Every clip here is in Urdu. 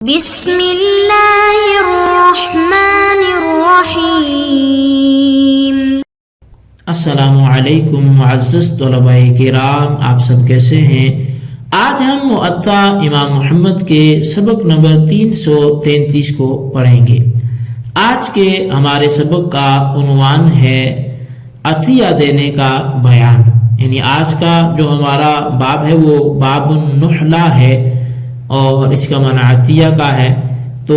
بسم اللہ الرحمن الرحیم۔ السلام علیکم معزز طلباء کرام، آپ سب کیسے ہیں؟ آج ہم مؤطا امام محمد کے سبق نمبر 333 کو پڑھیں گے۔ آج کے ہمارے سبق کا عنوان ہے عطیہ دینے کا بیان، یعنی آج کا جو ہمارا باب ہے وہ باب النحلہ ہے اور اس کا معنی عطیہ کا ہے۔ تو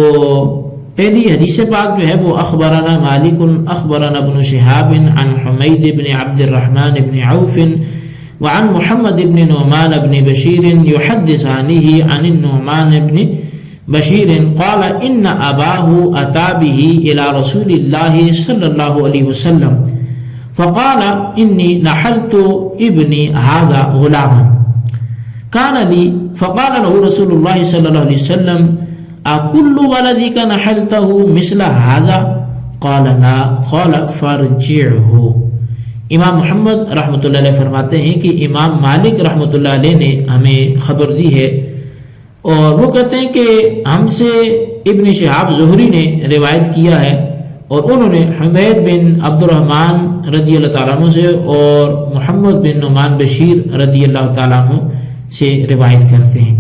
پہلی حدیث پاک جو ہے وہ اخبرنا مالک اخبرنا ابن شہاب عن حمید بن عبد الرحمن بن عوف وعن محمد بن نعمان بن بشیر يحدثانه عن النعمان بن بشیر قال ان اباه اتى به الى رسول الله صلى الله عليه وسلم فقال اني نحلت ابني هذا غلاما كان لي، فقال له رسول الله صلى الله عليه وسلم أكل ولدك نحلته مثل هذا؟ قال لا، قال فارجعه۔ امام محمد رحمۃ اللہ علیہ فرماتے ہیں کہ امام مالک رحمۃ اللہ علیہ نے ہمیں خبر دی ہے، اور وہ کہتے ہیں کہ ہم سے ابن شہاب زہری نے روایت کیا ہے، اور انہوں نے حمید بن عبد الرحمن رضی اللہ تعالیٰ عنہ سے اور محمد بن نعمان بشیر رضی اللہ تعالیٰ عنہ سے روایت کرتے ہیں۔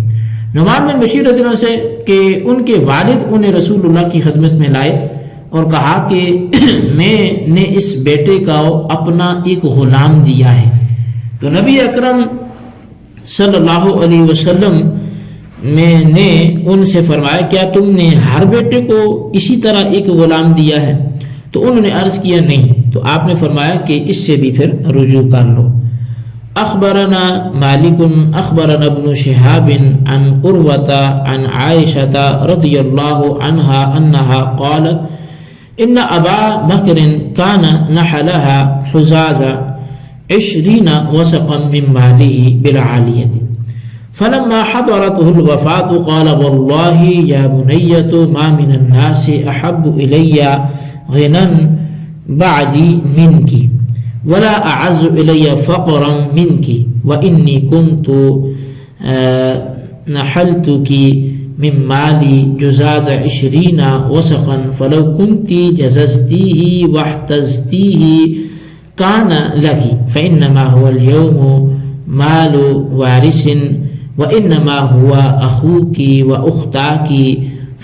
نعمان بن بشیر رضی اللہ عنہ سے کہ ان کے والد انہیں رسول اللہ کی خدمت میں لائے اور کہا کہ میں نے اس بیٹے کا اپنا ایک غلام دیا ہے۔ تو نبی اکرم صلی اللہ علیہ وسلم میں نے ان سے فرمایا کیا تم نے ہر بیٹے کو اسی طرح ایک غلام دیا ہے؟ تو انہوں نے عرض کیا نہیں، تو آپ نے فرمایا کہ اس سے بھی پھر رجوع کر لو۔ اخبرنا مالک اخبرنا ابن شہاب عن عروۃ عن عائشۃ رضی اللہ عنہا انہا قالت ان ابا بکر کان نحلها حزازا 20 وسقا من ماله بالعالیۃ فلما حضرته الوفاة قال والله يا بنية ما من الناس احب الی غنى بعدی منك ولا اعز الی فقرا منك وانی كنت نحلتك من مالی جزاز 20 وسقا فلو كنت جززتيه واحتزتيه كان لك فانما هو اليوم مال وارث وانما هو اخوك واختاك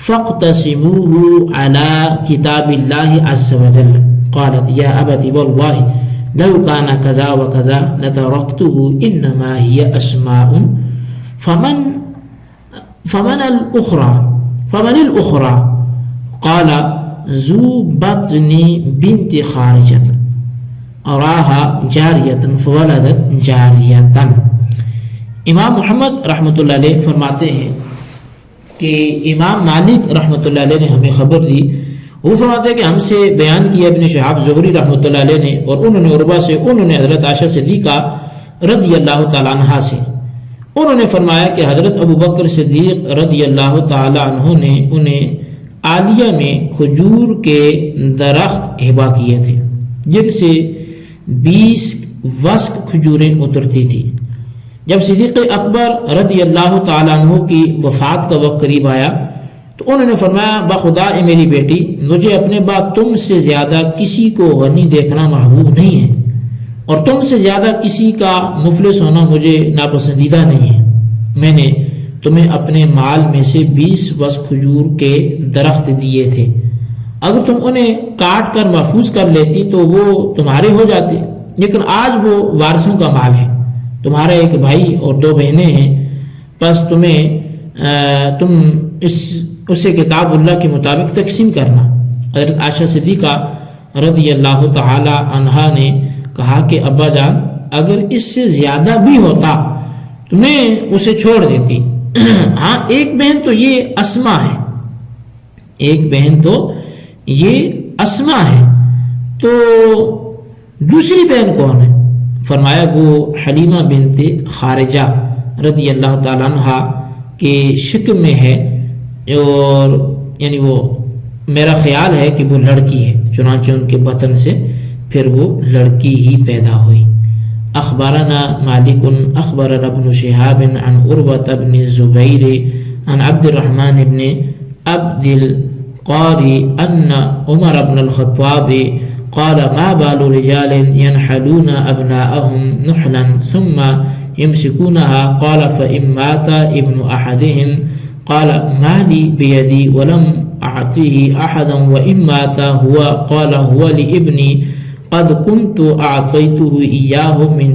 فاقتسموه على كتاب الله عز وجل۔ قالت يا ابت والله لو كان كذا وكذا لتركته انما هي اسماء فمن الاخرى قال ذو بطن بنت خارجة اراها جاریة فولدت جاریة۔ امام محمد رحمۃ اللہ علیہ فرماتے ہیں کہ امام مالک رحمۃ اللہ علیہ نے ہمیں خبر دی، وہ فرماتے ہیں کہ ہم سے بیان کیا ابن شہاب زہری رحمۃ اللہ علیہ نے، اور انہوں نے عروہ سے، انہوں نے حضرت عائشہ صدیقہ رضی اللہ تعالیٰ عنہ سے، انہوں نے فرمایا کہ حضرت ابو بکر صدیق رضی اللہ تعالیٰ عنہ نے انہیں عالیہ میں کھجور کے درخت ہبہ کیے تھے جن سے 20 وسق کھجوریں اترتی تھی۔ جب صدیق اکبر رضی اللہ تعالیٰ عنہ کی وفات کا وقت قریب آیا تو انہوں نے فرمایا بخدا اے میری بیٹی، مجھے اپنے بعد تم سے زیادہ کسی کو غنی دیکھنا محبوب نہیں ہے، اور تم سے زیادہ کسی کا مفلس ہونا مجھے ناپسندیدہ نہیں ہے۔ میں نے تمہیں اپنے مال میں سے 20 وسق کھجور کے درخت دیے تھے، اگر تم انہیں کاٹ کر محفوظ کر لیتی تو وہ تمہارے ہو جاتے، لیکن آج وہ وارثوں کا مال ہے، تمہارا ایک بھائی اور 2 بہنیں ہیں، بس تم اسے کتاب اللہ کے مطابق تقسیم کرنا۔ حضرت عائشہ صدیقہ رضی اللہ تعالی عنہا نے کہا کہ ابا جان اگر اس سے زیادہ بھی ہوتا تو میں اسے چھوڑ دیتی۔ ہاں ایک بہن تو یہ اسما ہے، ایک بہن تو یہ اسما ہے، تو دوسری بہن کون ہے؟ فرمایا وہ حلیمہ بنت خارجہ رضی اللہ تعالیٰ عنہ کے شکم میں ہے، اور یعنی وہ میرا خیال ہے کہ وہ لڑکی ہے، چنانچہ ان کے بطن سے پھر وہ لڑکی ہی پیدا ہوئی۔ اخبرنا مالک اخبرنا ابن شہاب عن عروۃ بن الزبیر عن عبد الرحمن بن عبد القاري أن عمر بن الخطاب قال ما بال رجال ينحلون أبناءهم نحلا ثم يمسكونها قال فإن مات ابن أحدهم قال ما لي بيدي ولم أعطيه أحدا وإن مات هو قال هو لابني قد كنت أعطيته إياه من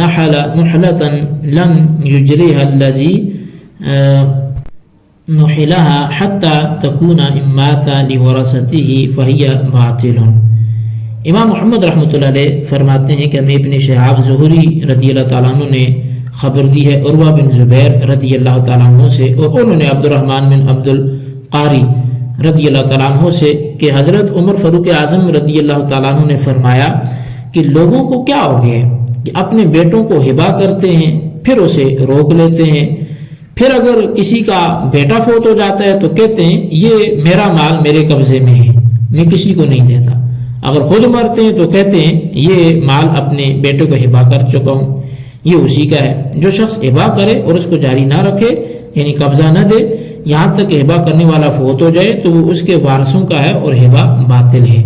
نحل نحلة لم يجريها الذي نحلها حتى تكون إن مات لورثته فهي باطل. امام محمد رحمۃ اللہ علیہ فرماتے ہیں کہ ہمیں ابن شہاب زہری رضی اللہ تعالیٰ عنہ نے خبر دی ہے عروہ بن زبیر رضی اللہ تعالیٰ عنہ سے، اور انہوں نے عبد الرحمن بن عبد القاری رضی اللہ تعالیٰ عنہ سے کہ حضرت عمر فاروق اعظم رضی اللہ تعالیٰ عنہ نے فرمایا کہ لوگوں کو کیا ہو گیا کہ اپنے بیٹوں کو ہبا کرتے ہیں پھر اسے روک لیتے ہیں، پھر اگر کسی کا بیٹا فوت ہو جاتا ہے تو کہتے ہیں یہ میرا مال میرے قبضے میں ہے، میں کسی کو نہیں دیتا، اگر خود مرتے ہیں تو کہتے ہیں یہ مال اپنے بیٹے کو ہبا کر چکا ہوں، یہ اسی کا ہے۔ جو شخص ہبا کرے اور اس کو جاری نہ رکھے یعنی قبضہ نہ دے یہاں تک کہ ہبا کرنے والا فوت ہو جائے تو وہ اس کے وارثوں کا ہے اور ہبا باطل ہے۔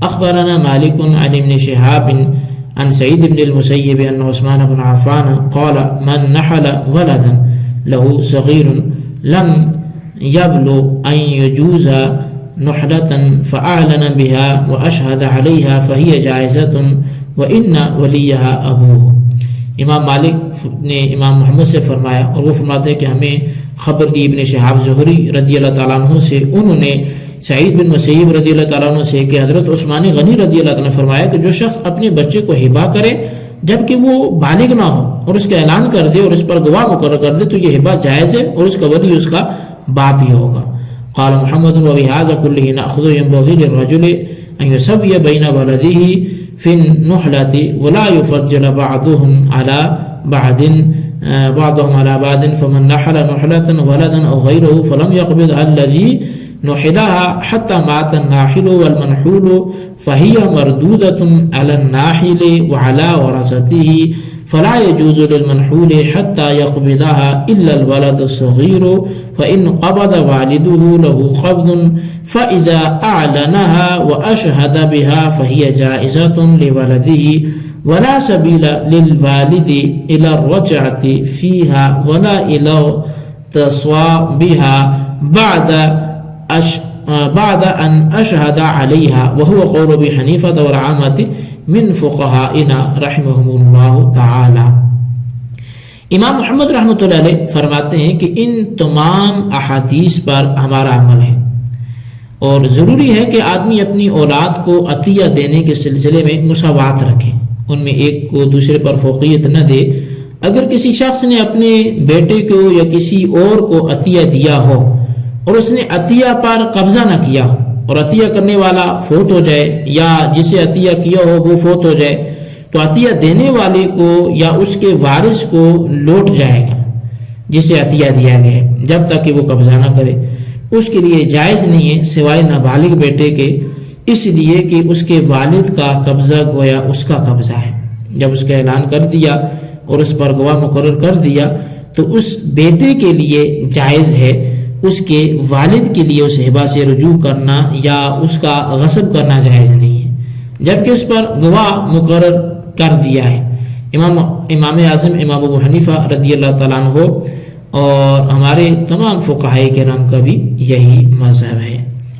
اخبرنا مالک عن ابن شہاب عن سعید بن المسیب ان عثمان بن عفان قال من نحل ولدا له صغیر لم يبلغ ان يجوز نحلة فأعلن بها وأشهد عليها فهي جائزة وإن وليها أبوه۔ امام مالک نے امام محمد سے فرمایا اور وہ فرماتے ہیں کہ ہمیں خبر دی ابن شہاب زہری رضی اللہ تعالیٰ عنہ سے، انہوں نے سعید بن مسیب رضی اللہ تعالیٰ عنہ سے کہ حضرت عثمان غنی رضی اللہ تعالیٰ نے فرمایا کہ جو شخص اپنے بچے کو ہبا کرے جبکہ وہ بالغ نہ ہو اور اس کا اعلان کر دے اور اس پر گواہ مقرر کر دے تو یہ ہبا جائز ہے اور اس کا ولی اس کا باپ ہی ہوگا۔ قال محمد وبهذا كله نأخذ ينبغي للرجل أن يسوي بين ولده في النحلة ولا يفضل بعضهم على بعض فمن نحل نحلة ولدا أو غيره فلم يقبضها الذي نحلها حتى مات الناحل والمنحول فهي مردودة على الناحل وعلى ورثته فلا يجوز للمنحول حتى يقبضها إلا الولد الصغير فإن قبض والده له قبض فإذا أعلنها وأشهد بها فهي جائزة لولده ولا سبيل للوالد إلى الرجعة فيها ولا إلى تصوابها بعد أن أشهد عليها وهو قول أبي حنيفة والعامة من فقهائنا رحمهم اللہ تعالی۔ امام محمد رحمۃ اللہ علیہ فرماتے ہیں کہ ان تمام احادیث پر ہمارا عمل ہے اور ضروری ہے کہ آدمی اپنی اولاد کو عطیہ دینے کے سلسلے میں مساوات رکھے، ان میں ایک کو دوسرے پر فوقیت نہ دے۔ اگر کسی شخص نے اپنے بیٹے کو یا کسی اور کو عطیہ دیا ہو اور اس نے عطیہ پر قبضہ نہ کیا ہو اور عطیہ کرنے والا فوت ہو جائے یا جسے عطیہ کیا ہو وہ فوت ہو جائے تو عطیہ دینے والے کو یا اس کے وارث کو لوٹ جائے گا جسے عطیہ دیا گیا ہے جب تک کہ وہ قبضہ نہ کرے۔ اس کے لیے جائز نہیں ہے سوائے نابالغ بیٹے کے، اس لیے کہ اس کے والد کا قبضہ گویا اس کا قبضہ ہے۔ جب اس کا اعلان کر دیا اور اس پر گواہ مقرر کر دیا تو اس بیٹے کے لیے جائز ہے اس کے والد کے لیے اس ہبہ سے رجوع کرنا یا اس کا غصب کرنا جائز نہیں ہے جبکہ اس پر گواہ مقرر کر دیا ہے۔ امام اعظم امام ابو حنیفہ رضی اللہ تعالیٰ عنہ اور ہمارے تمام فقہائے کرام کا بھی یہی مذہب ہے۔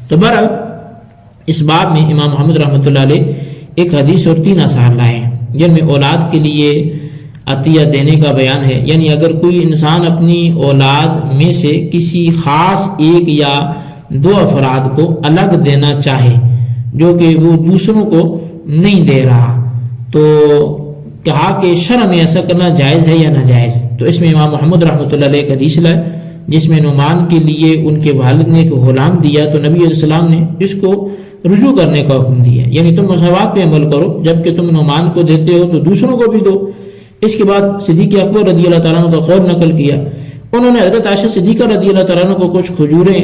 تو بہرحال اس باب میں امام محمد رحمۃ اللہ علیہ ایک حدیث اور 3 آثار لائے ہیں جن میں اولاد کے لیے عطیہ دینے کا بیان ہے، یعنی اگر کوئی انسان اپنی اولاد میں سے کسی خاص ایک یا 2 افراد کو الگ دینا چاہے جو کہ وہ دوسروں کو نہیں دے رہا تو کہا کہ شرع میں ایسا کرنا جائز ہے یا ناجائز؟ تو اس میں امام محمد رحمۃ اللہ علیہ ایک حدیث لائے جس میں نعمان کے لیے ان کے والد نے ایک غلام دیا تو نبی علیہ السلام نے اس کو رجوع کرنے کا حکم دیا، یعنی تم مساوات پہ عمل کرو، جب کہ تم نعمان کو دیتے ہو تو دوسروں کو بھی دو۔ اس کے بعد صدیق اکبر رضی اللہ تعالیٰ عنہ کا قول نقل کیا، انہوں نے حضرت عائشہ صدیقہ رضی اللہ تعالیٰ عنہ کو کچھ کھجوریں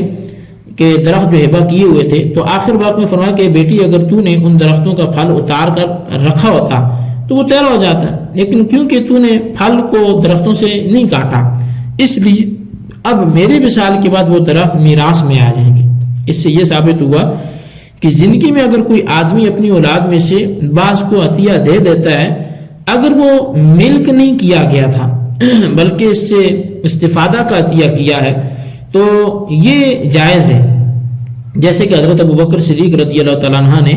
کے درخت جو ہبہ کیے ہوئے تھے تو آخر بات میں فرمایا کہ بیٹی اگر تو نے ان درختوں کا پھل اتار کر رکھا ہوتا تو وہ تیرا ہو جاتا، لیکن کیونکہ تو نے پھل کو درختوں سے نہیں کاٹا اس لیے اب میرے وصال کے بعد وہ درخت میراث میں آ جائیں گے۔ اس سے یہ ثابت ہوا کہ زندگی میں اگر کوئی آدمی اپنی اولاد میں سے بعض کو عطیہ دے دیتا ہے، اگر وہ ملک نہیں کیا گیا تھا بلکہ اس سے استفادہ کا عطیہ کیا ہے تو یہ جائز ہے۔ جیسے کہ حضرت ابوبکر صدیق رضی اللہ تعالیٰ عنہ نے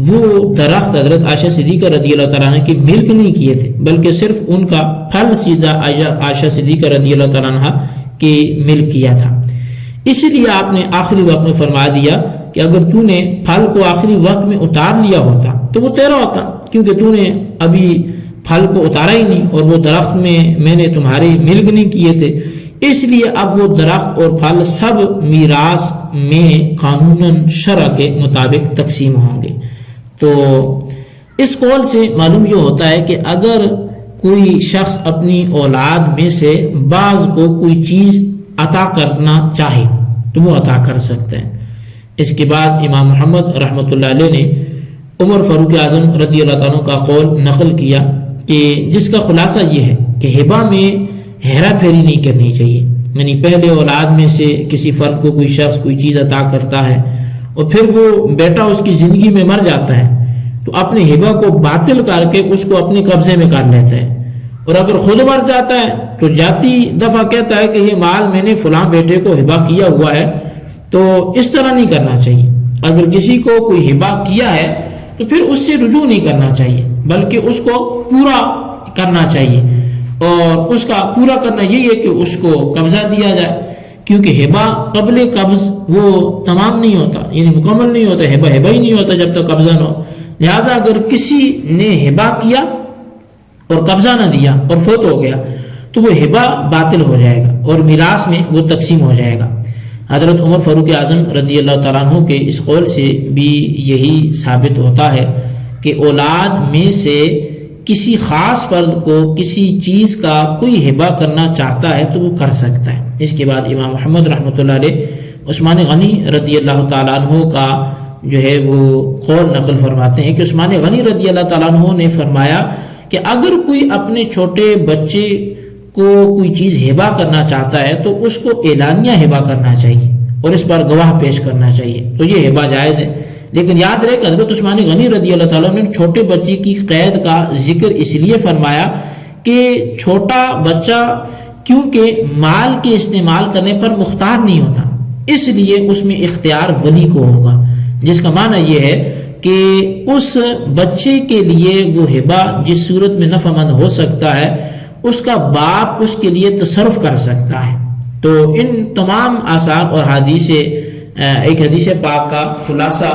وہ درخت حضرت عائشہ صدیقہ رضی اللہ تعالیٰ عنہ کی ملک نہیں کیے تھے، بلکہ صرف ان کا پھل سیدھا عائشہ صدیقہ رضی اللہ تعالیٰ عنہ کی ملک کیا تھا۔ اسی لیے آپ نے آخری وقت میں فرما دیا کہ اگر تو نے پھل کو آخری وقت میں اتار لیا ہوتا تو وہ تیرا ہوتا، کیونکہ تو نے ابھی پھل کو اتارا ہی نہیں اور وہ درخت میں نے تمہاری ملک نہیں کیے تھے، اس لیے اب وہ درخت اور پھل سب میراث میں قانوناً شرع کے مطابق تقسیم ہوں گے۔ تو اس قول سے معلوم یہ ہوتا ہے کہ اگر کوئی شخص اپنی اولاد میں سے بعض کو کوئی چیز عطا کرنا چاہے تو وہ عطا کر سکتے ہیں۔ اس کے بعد امام محمد رحمۃ اللہ علیہ نے عمر فاروق اعظم رضی اللہ تعالیٰ کا قول نقل کیا کہ جس کا خلاصہ یہ ہے کہ ہبہ میں ہیرا پھیری نہیں کرنی چاہیے، یعنی پہلے اولاد میں سے کسی فرد کو کوئی شخص کوئی چیز عطا کرتا ہے اور پھر وہ بیٹا اس کی زندگی میں مر جاتا ہے تو اپنے ہبہ کو باطل کر کے اس کو اپنے قبضے میں کر لیتا ہے، اور اگر خود مر جاتا ہے تو جاتی دفعہ کہتا ہے کہ یہ مال میں نے فلاں بیٹے کو ہبہ کیا ہوا ہے۔ تو اس طرح نہیں کرنا چاہیے۔ اگر کسی کو کوئی ہبہ کیا ہے تو پھر اس سے رجوع نہیں کرنا چاہیے، بلکہ اس کو پورا کرنا چاہیے، اور اس کا پورا کرنا یہی ہے کہ اس کو قبضہ دیا جائے، کیونکہ ہبہ قبل قبض وہ تمام نہیں ہوتا، یعنی مکمل نہیں ہوتا، ہبہ ہبہ ہی نہیں ہوتا جب تک قبضہ نہ ہو۔ لہٰذا اگر کسی نے ہبہ کیا اور قبضہ نہ دیا اور فوت ہو گیا تو وہ ہبہ باطل ہو جائے گا اور میراث میں وہ تقسیم ہو جائے گا۔ حضرت عمر فاروق اعظم رضی اللہ تعالیٰ عنہ کے اس قول سے بھی یہی ثابت ہوتا ہے کہ اولاد میں سے کسی خاص فرد کو کسی چیز کا کوئی ہبہ کرنا چاہتا ہے تو وہ کر سکتا ہے۔ اس کے بعد امام محمد رحمۃ اللہ علیہ عثمان غنی رضی اللہ تعالیٰ عنہ کا جو ہے وہ قول نقل فرماتے ہیں کہ عثمان غنی رضی اللہ تعالیٰ عنہ نے فرمایا کہ اگر کوئی اپنے چھوٹے بچے کو کوئی چیز ہبہ کرنا چاہتا ہے تو اس کو اعلانیہ ہبہ کرنا چاہیے اور اس پر گواہ پیش کرنا چاہیے، تو یہ ہبہ جائز ہے۔ لیکن یاد رہے کہ حضرت عثمان غنی رضی اللہ تعالیٰ نے چھوٹے بچے کی قید کا ذکر اس لیے فرمایا کہ چھوٹا بچہ کیونکہ مال کے استعمال کرنے پر مختار نہیں ہوتا، اس لیے اس میں اختیار ولی کو ہوگا، جس کا معنی یہ ہے کہ اس بچے کے لیے وہ ہبہ جس صورت میں نفع مند ہو سکتا ہے اس کا باپ اس کے لیے تصرف کر سکتا ہے۔ تو ان تمام آثار اور ایک حدیث پاک کا خلاصہ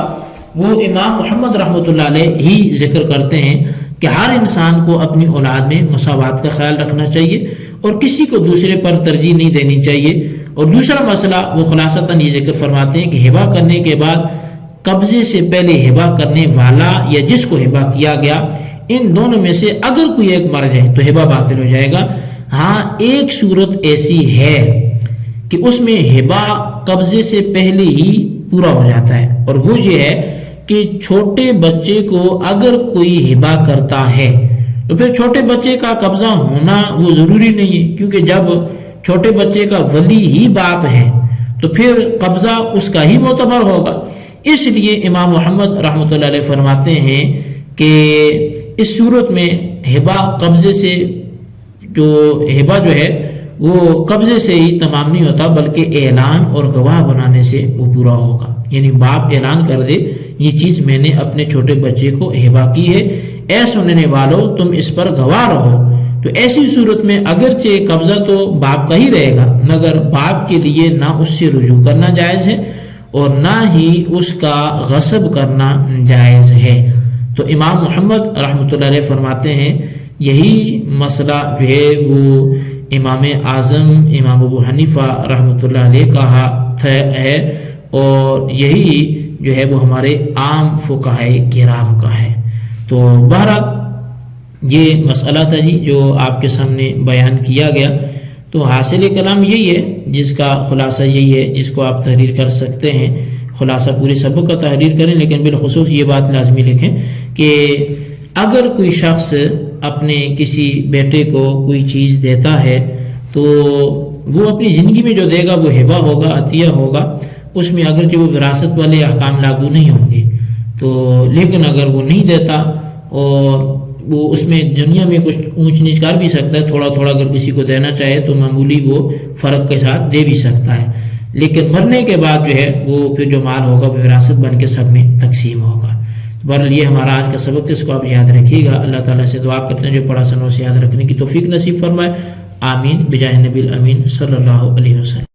وہ امام محمد رحمۃ اللہ علیہ ہی ذکر کرتے ہیں کہ ہر انسان کو اپنی اولاد میں مساوات کا خیال رکھنا چاہیے اور کسی کو دوسرے پر ترجیح نہیں دینی چاہیے۔ اور دوسرا مسئلہ وہ خلاصتاً یہ ذکر فرماتے ہیں کہ ہبہ کرنے کے بعد قبضے سے پہلے ہبہ کرنے والا یا جس کو ہبہ کیا گیا ان دونوں میں سے اگر کوئی ایک مر جائے تو ہبہ باطل ہو جائے گا۔ ہاں ایک صورت ایسی ہے کہ اس میں ہبہ قبضے سے پہلے ہی پورا ہو جاتا ہے، اور وہ یہ ہے کہ چھوٹے بچے کو اگر کوئی ہبہ کرتا ہے تو پھر چھوٹے بچے کا قبضہ ہونا وہ ضروری نہیں ہے، کیونکہ جب چھوٹے بچے کا ولی ہی باپ ہے تو پھر قبضہ اس کا ہی معتبر ہوگا۔ اس لیے امام محمد رحمۃ اللہ علیہ فرماتے ہیں کہ اس صورت میں ہبہ قبضے سے ہبہ جو ہے وہ قبضے سے ہی تمام نہیں ہوتا، بلکہ اعلان اور گواہ بنانے سے وہ پورا ہوگا، یعنی باپ اعلان کر دے یہ چیز میں نے اپنے چھوٹے بچے کو ہبہ کی ہے، اے سننے والوں تم اس پر گواہ رہو۔ تو ایسی صورت میں اگرچہ قبضہ تو باپ کا ہی رہے گا، مگر باپ کے لیے نہ اس سے رجوع کرنا جائز ہے اور نہ ہی اس کا غصب کرنا جائز ہے۔ تو امام محمد رحمۃ اللہ علیہ فرماتے ہیں یہی مسئلہ جو ہے وہ امام اعظم امام ابو حنیفہ رحمۃ اللہ علیہ کا ہے، اور یہی جو ہے وہ ہمارے عام فقہائے کرام کا ہے۔ تو بہرحال یہ مسئلہ تھا جی جو آپ کے سامنے بیان کیا گیا۔ تو حاصل کلام یہی ہے، جس کا خلاصہ یہی ہے، جس کو آپ تحریر کر سکتے ہیں۔ خلاصہ پورے سبق کا تحریر کریں، لیکن بالخصوص یہ بات لازمی لکھیں کہ اگر کوئی شخص اپنے کسی بیٹے کو کوئی چیز دیتا ہے تو وہ اپنی زندگی میں جو دے گا وہ ہبہ ہوگا، عطیہ ہوگا، اس میں اگرچہ وہ وراثت والے احکام لاگو نہیں ہوں گے تو، لیکن اگر وہ نہیں دیتا اور وہ اس میں دنیا میں کچھ اونچ نیچ کر بھی سکتا ہے، تھوڑا تھوڑا اگر کسی کو دینا چاہے تو معمولی وہ فرق کے ساتھ دے بھی سکتا ہے، لیکن مرنے کے بعد جو ہے وہ پھر جو مال ہوگا وہ وراثت بن کے سب میں تقسیم ہوگا۔ بہرحال یہ ہمارا آج کا سبق تھا، اس کو آپ یاد رکھیے گا۔ اللہ تعالیٰ سے دعا کرتے ہیں جو پڑھا سنو سے یاد رکھنے کی توفیق نصیب فرمائے، آمین بجاہ نبی الامین صلی اللہ علیہ وسلم۔